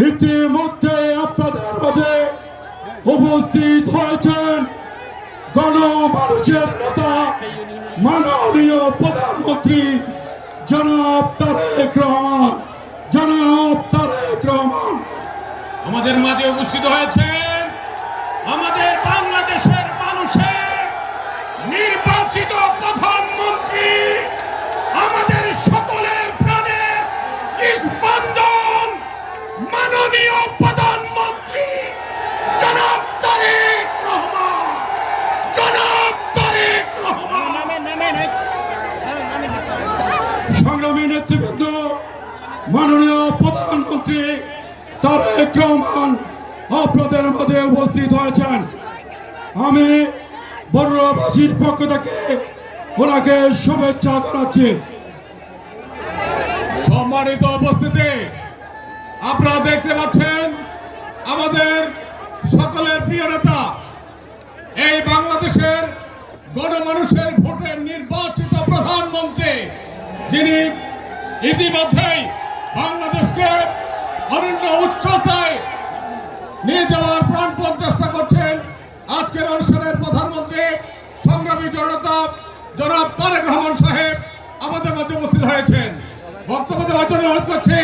ইতিমধ্যে আপনাদের মাঝে উপস্থিত হয়েছেন গণমানুষের নেতা মাননীয় প্রধানমন্ত্রী জনাব তারেক রহমান। জনাব তারেক রহমান আমাদের মাঝে উপস্থিত হয়েছেন আমাদের বাংলাদেশের মানুষের নির্বাচিত প্রধানমন্ত্রী, আমাদের সকলের প্রাণের স্পন্দন মাননীয় প্রধানমন্ত্রী জনাব তারেক রহমান। জনাব তারেক রহমান। সংগ্রামী নেতৃবৃন্দ, মাননীয় প্রধানমন্ত্রী তারেক রহমান আপনাদের মাঝে উপস্থিত হয়েছেন। আমি বড়ুয়াবাসীর পক্ষ থেকে ওনাকে শুভেচ্ছা জানাচ্ছি। সম্মানিত উপস্থিতি, আপনারা দেখতে পাচ্ছেন আমাদের সকলের প্রিয় নেতা, এই বাংলাদেশের গণমানুষের ভোটে নির্বাচিত প্রধানমন্ত্রী, যিনি ইতিমধ্যেই বাংলাদেশকে অনন্য উচ্চতায় নিয়ে যাওয়ার প্রাণপণ চেষ্টা করছেন। আজকের অনুষ্ঠানের প্রধানমন্ত্রী সংগ্রামী জনতা জনাব তারেক রহমান সাহেব আমাদের মাঝে উপস্থিত হয়েছেন। বক্তব্য দেওয়ার জন্য অনুরোধ করছি